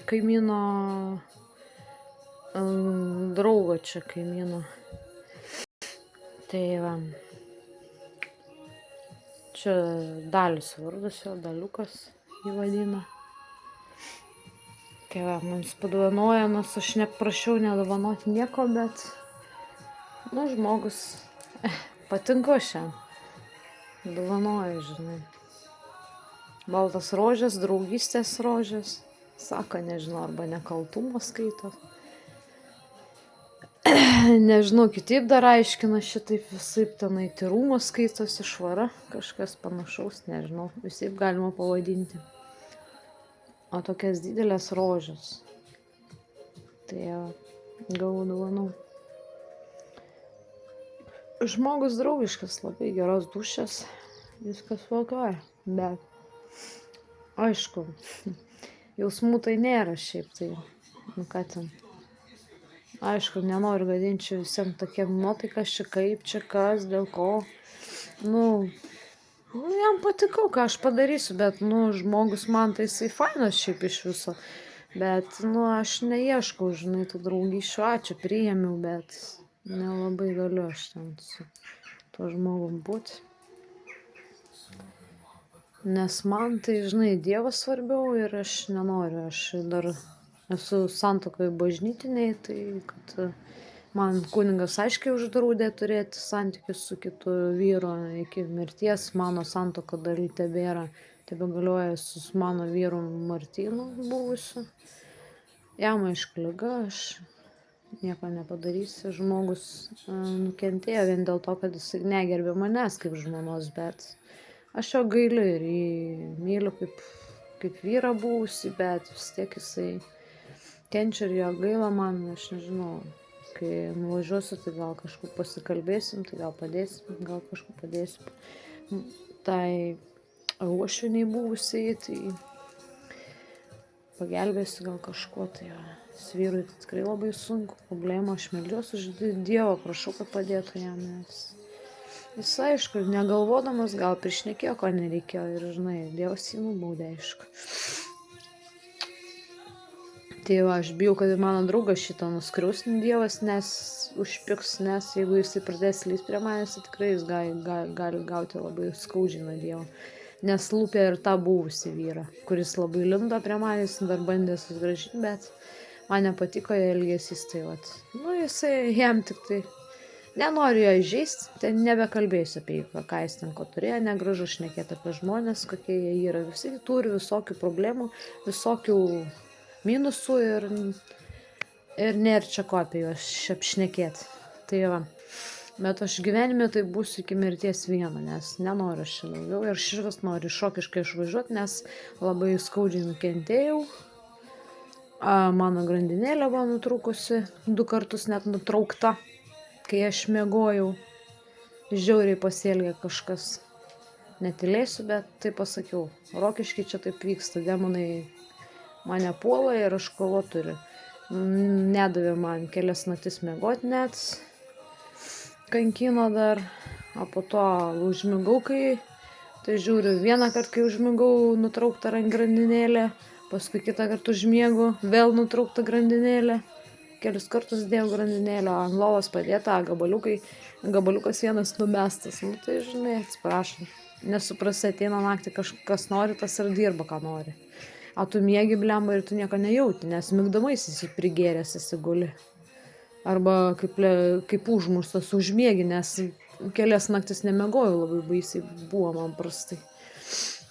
kaimyno draugo čia kaimyno. Tai va, čia Dalius vardas jo, Daliukas jį vadina. Tai va, mums padovanoja, nors aš neprašiau nedovanoti nieko, bet, žmogus patinka šiam. Dovanoja, žinai. Baltas rožės, draugystės rožės. Sako, nežinau, arba nekaltumo skaito. Nežinau, kitaip dar aiškina šitaip visaip tenai tyrumo skaitosi, švara, kažkas panašaus, nežinau, visaip galima pavadinti. O tokias didelės rožės. Tai gavau dovanų. Žmogus draugiškas, labai geros dūšios, viskas tvarkoja, bet aišku, jausmų tai nėra šiaip tai, ką ten. Aišku, nenoriu gadinti visiem tokiem nuotaikas, čia kaip, čia kas, dėl ko. Jam patikau, ką aš padarysiu, bet, žmogus man tai jisai fainas šiaip iš viso. Bet, aš neieškau, žinai, tų draugysčių, ačiū, priėmiau, bet nelabai galiu aš ten su tuo žmogum būti. Nes man tai, žinai, Dievas svarbiau ir aš nenoriu, aš dar esu santuokoje bažnytiniai, tai kad man kunigas aiškiai uždraudė turėti santykius su kitu vyru iki mirties, mano santuoka dar tebėra, tebegalioja su mano vyru Martynu buvusiu. Jam aišku liga, aš nieko nepadarysiu, žmogus nukentėjo vien dėl to, kad jis negerbė manęs kaip žmonos, bet aš jo gailiu ir jį myliu kaip vyrą buvusi, bet vis tiek jisai kenčia ir jo gaila man, aš nežinau, kai nuvažiuosiu, tai gal kažkur pasikalbėsim, tai gal padėsim, gal kažkur padėsim. Tai uošviniai buvusiai, tai pagelbėsiu gal kažkuo, tai vyrui tai tikrai labai sunku, problema, aš meldžiuosi už Dievą, prašau, kad padėtų jam, nes jis aišku, negalvodamas gal prišnekėjo, ko nereikėjo ir, žinai, Dievas jį nubaudė, aišku. Tai va, aš bijau, kad ir mano draugas šitą nuskriausni Dievas, nes užpiks, nes jeigu jisai pradės lįst prie manęs, tai tikrai jis gali gauti labai skaudžiai nuo Dievo. Nes lūpė ir tą buvusį vyrą, kuris labai lindo prie manęs, dar bandė susigrąžinti, bet man nepatiko jo elgesys, tai vat. Jisai jam tik tai nenoriu jo įžeisti, ten nebekalbėsiu apie jį, ką jis ten ko turėjo, negražu šnekėti apie žmonės, kokie jie yra. Visi turi visokių problemų, visokių minusų ir nėra čia ko apie juos apšnekėti. Tai va, bet aš gyvenime tai būsiu iki mirties viena, nes nenoriu aš čia daugiau ir šitas noriu šokiškai išvažiuoti, nes labai skaudžiai nukentėjau. Mano grandinėlė buvo nutrūkusi, 2 kartus net nutraukta, kai aš miegojau. Žiauriai pasielgė kažkas. Netylėsiu, bet tai pasakiau. Rokiškai čia taip vyksta, demonai mane puola ir aš kovo turiu. Nedavė man kelias naktis miegoti net, kankino dar, o po to užmigau, tai žiūriu, vieną kartą, kai užmigau, nutraukta grandinėlė, paskui kitą kartą užmiegu, vėl nutraukta grandinėlė, kelius kartus dėjau grandinėlę, ant lovos padėta, gabaliukas vienas numestas, tai žinai, atsiprašom, nesuprasi, ateina naktį kažkas nori, tas ir dirba, ką nori. O tu miegi blemba ir tu nieko nejauti, nes migdomais esi prigėręs, esi guli. Arba kaip užmuštas užmiegi, nes kelias naktis nemegojau, labai baisiai buvo man prastai.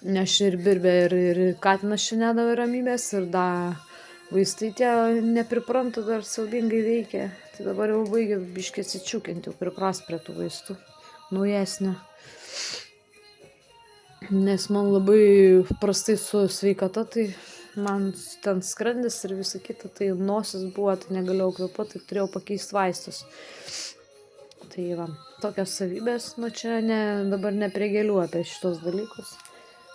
Nes ir birbė ir katinas čia nedavė ramybės ir dar vaistai tie nepripranta, dar siaubingai veikia. Tai dabar jau baigia biškį atsičiūkinti, jau pripras prie tų vaistų. Naujesnė. Nes man labai prastai su sveikata, tai man ten skrandis ir visa kita, tai nosis buvo, tai negalėjau kvėpuoti, tai turėjau pakeisti vaistus. Tai va, tokios savybės, čia dabar ne prie gėlių apie šitos dalykus.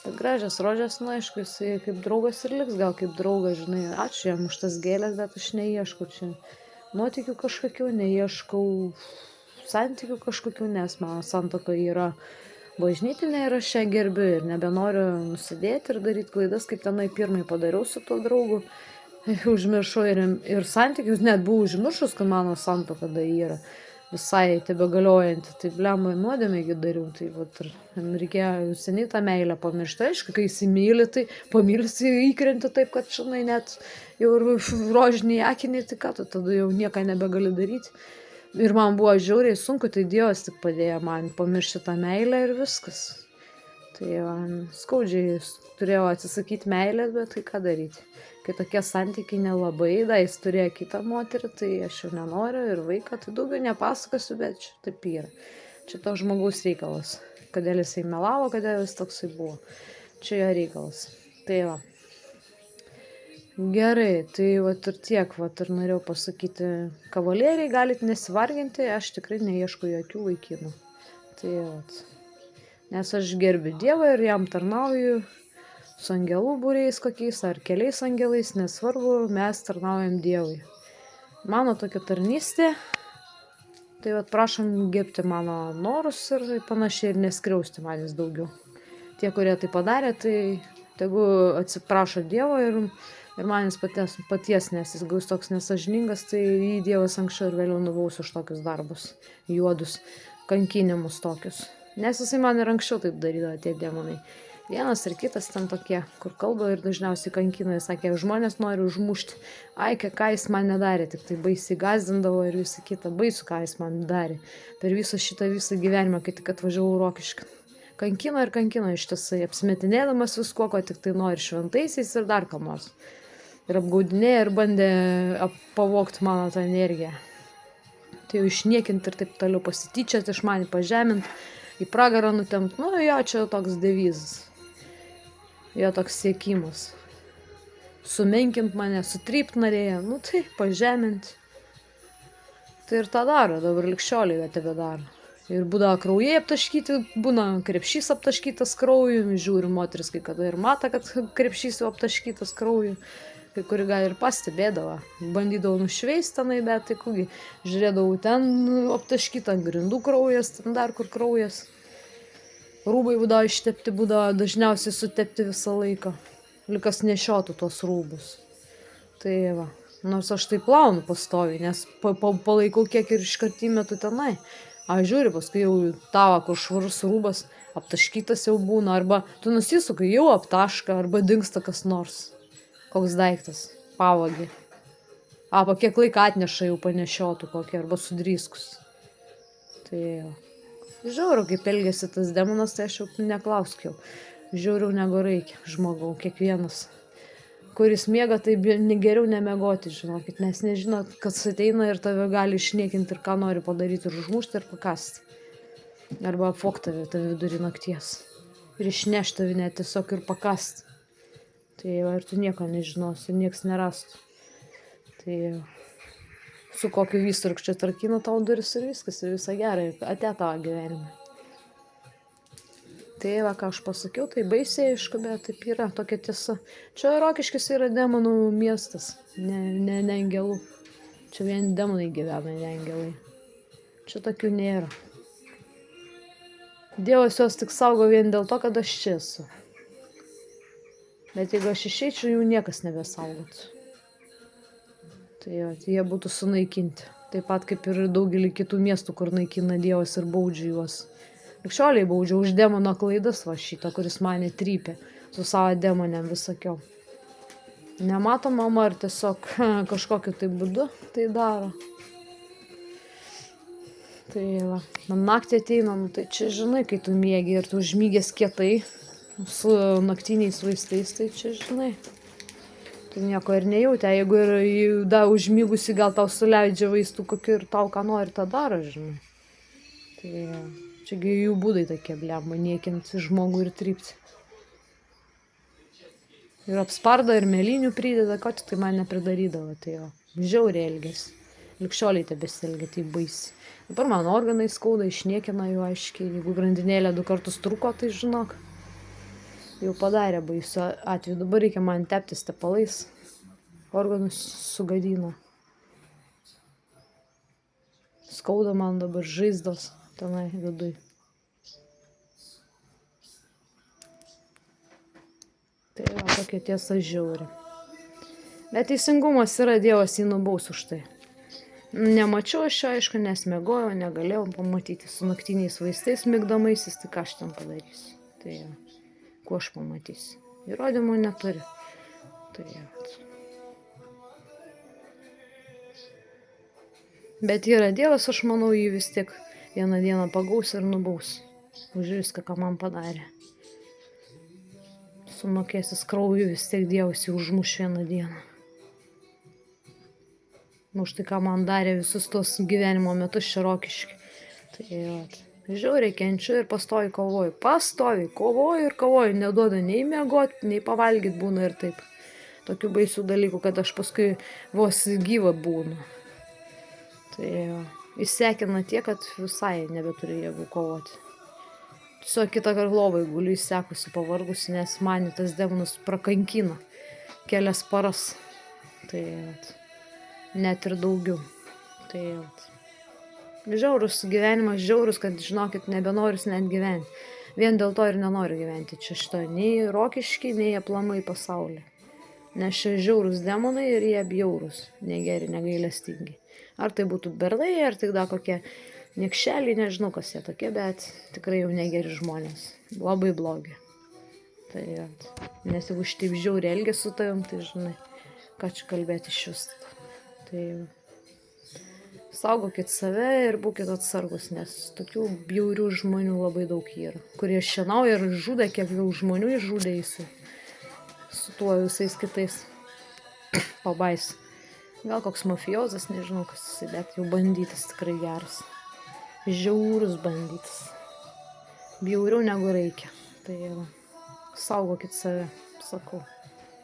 Bet gražios rožės, aišku, jisai kaip draugas ir liks, gal kaip draugas, žinai, ačiū jam už tas gėlės, bet aš neieškau čia nuotykių kažkokių, neieškau santykių kažkokių, nes mano santuoka yra bažnytinė ir aš ją gerbiu ir nebenoriu nusidėti ir daryti klaidas, kaip tenai pirmai padariau su tuo draugu. Užmiršau ir santykius, net buvau užmiršus, kad mano santuoka yra visai tebegaliojanti, tai blemba nuodėmėgi dariau, tai vat ir reikėjo seniai tą meilę pamiršti. Aišku, kai įsimyli, tai pamilsi įkrenti taip, kad žinai, net jau ir rožiniai akiniai, tai ką tu tada jau nieką nebegali daryti. Ir man buvo žiauriai sunku, tai Dievas tik padėjo man pamiršti tą meilę ir viskas. Tai man skaudžiai turėjau atsisakyti meilės, bet tai ką daryti. Kai tokie santykiai nelabai, jis turėjo kitą moterį, tai aš jau nenoriu ir vaiką, tai daugiau nepasakosiu, bet čia taip yra. Čia to žmogaus reikalas. Kodėl jisai melavo, kodėl jis toksai buvo. Čia jo reikalas. Tai va. Gerai, tai vat ir tiek, vat ir norėjau pasakyti, kavalieriai galit nesivarginti, aš tikrai neieškau jokių vaikinų. Tai vat. Nes aš gerbiu Dievą ir jam tarnauju su angelų būriais kokiais ar keliais angelais, nesvarbu, mes tarnaujam Dievui. Mano tokia tarnystė, tai vat prašom gerbti mano norus ir panašiai ir neskriausti manęs daugiau. Tie, kurie tai padarė, tai tegu atsiprašo Dievo ir manęs paties, nes jis gaus toks nesažiningas, tai jį Dievas anksčiau ir vėliau nubaus už tokius darbus, juodus, kankinimus tokius. Nes jisai man ir anksčiau taip darydavo tie demonai. Vienas ir kitas ten tokie, kur kalba ir dažniausiai kankina, jis sakė, žmonės nori užmušti. Ai, ką jis man nedarė, tik tai baisiai gazdindavo ir visą kitą, baisu, ką jis man darė. Per visą gyvenimą, kai tik atvažiavau Rokišką. Kankino ir kankino ištisai, apsimetinėdamas viskuo, ko tik tai nori, šventaisiais ir dar kam nors. Ir apgaudinėjo ir bandė pavogti mano tą energiją. Tai jau išniekinti ir taip toliau pasityčiati iš manį, pažeminti, į pragarą nutempt. Nu, jo, čia toks devizas. Jo toks siekimas. Sumenkint mane, sutrypt norėjo, nu tai pažemint. Tai ir tą daro, dabar likščioliai tebe daro. Ir būdavo kraujai aptaškyti, būna krepšys aptaškytas krauju, žiūri moteris, kai kada ir mata, kad krepšys jau aptaškytas krauju. Kai kuri gal ir pastebėdavo, bandydavau nušveist tenai, bet tai kugi, žiūrėdavau ten aptaškytą grindų kraujas, ten dar kur kraujas. Rūbai būdavo ištepti, būdavo dažniausiai sutepti visą laiką, likas nešiotų tos rūbus. Tai va, nors aš tai plaunu pastoviai, nes palaikau kiek ir iškart įmetu tenai. Aš žiūriu, paskui jau tavo, kur švarus rūbas, aptaškytas jau būna, arba tu nusisukai, jau aptaška, arba dingsta kas nors. Koks daiktas, pavagi. Po kiek laiką atneša jau panešiotų kokį, arba sudryskus. Tai va. Žiauriu, kaip elgėsi tas demonas, tai aš jau neklauskiau. Žiauriu negu reikia žmogau, kiekvienas. Kuris miega, tai geriau nemiegoti, žinokit, nes nežinot, kas ateina ir tave gali išniekinti ir ką nori padaryti ir užmušti ir pakasti. Arba apvogti tave vidurį nakties. Ir išnešti tave net tiesiog ir pakasti. Tai ir tu nieko nežinosi, nieks nerastų. Tai su kokiu vysturkščiu tarkina tau duris ir viskas, ir visą gerą, ir atėjo tavo gyvenime. Tai va, ką aš pasakiau, tai baisiai aišku, bet taip yra, tokia tiesa. Čia Rokiškis yra demonų miestas, ne angelų. Čia vien demonai gyvena, ne angelai. Čia tokių nėra. Dievas juos tik saugo vien dėl to, kad aš čia esu. Bet jeigu aš išeičiau, jų niekas nebesaugotų. Tai jie būtų sunaikinti. Taip pat kaip ir daugelį kitų miestų, kur naikina Dievas ir baudžia juos. Likščioliai baudžia už demono klaidas va šitą, kuris mane trypė su savo demonėm visakiau. Nemato mama ar tiesiog kažkokiu tai būdu tai daro. Tai va, man naktį ateina, nu tai čia žinai, kai tu miegi ir tu užmygęs kietai su naktiniais vaistais, tai čia žinai. Tai nieko ir nejautė, jeigu ir užmygusi gal tau suleidžia vaistų kokiu ir tau ką nori, tą daro, žinai. Tai čiagi jų būdai tokie, blemba, niekinti žmogų ir trypti. Ir apspardo, ir mėlynių prideda, ko tik tai man nepridarydavo, tai jo, žiauriai elgėsi. Likščioliai tebesielgia, tai baisi. Dabar man organai skauda, išniekina jų aiškiai, jeigu grandinėlė 2 kartus truko, tai žinok. Jau padarė baisių atveju. Dabar reikia man teptis tepalais. Organus sugadino. Skauda man dabar žaizdos tenai viduj. Tai yra tokia tiesa žiauri. Bet teisingumas yra, Dievas jį nubaus už tai. Nemačiau aš jo, aišku, nes miegojau, negalėjau pamatyti su naktiniais vaistais migdomaisiais, tai ką aš ten padarysiu. Tai kuo aš pamatysiu. Įrodymų neturiu. Tai Bet yra Dievas, aš manau, jį vis tiek vieną dieną pagaus ir nubaus. Už viską, ką man padarė. Sumokėsis krauju, vis tiek Dievas jį užmuš vieną dieną. Už tai, ką man darė visus tos gyvenimo metus čia Rokišky. Tai žiauriai kenčiu ir pastoviai kovoju. Pastoviai kovoju ir kovoju. Neduoda nei miegot, nei pavalgyt būna ir taip. Tokių baisių dalykų, kad aš paskui vos gyva būnu. Tai įsekina tiek, kad visai nebeturi jėgų kovoti. Tiesiog kitą kartą lovai guliu įsekusi, pavargusi, nes mane tas demonas prakankina kelias paras. Tai net ir daugiau. Tai žiaurus gyvenimas, žiaurus, kad žinokit, nebenoris net gyventi. Vien dėl to ir nenoriu gyventi čia šito, nei Rokišky, nei aplamai pasaulyje. Nes čia žiaurus demonai ir jie bjaurus, negeri, negailestingi. Ar tai būtų bernai, ar tik da kokie niekšeliai, nežinau kas jie tokie, bet tikrai jau negeri žmonės. Labai blogi. Tai nes jeigu šitaip žiauriai elgiasi su tavim, tai žinai, ką čia kalbėti iš vis. Tai saugokit save ir būkit atsargus, nes tokių bjaurių žmonių labai daug yra, kurie šienauja ir žudė, kiek jau žmonių išžudė jisai. Su tuo visais kitais pabais. Gal koks mafiozas, nežinau kas jisai, bet jau bandytas tikrai geras. Žiaurus bandytas. Bjauriau negu reikia. Tai saugokit save, sakau.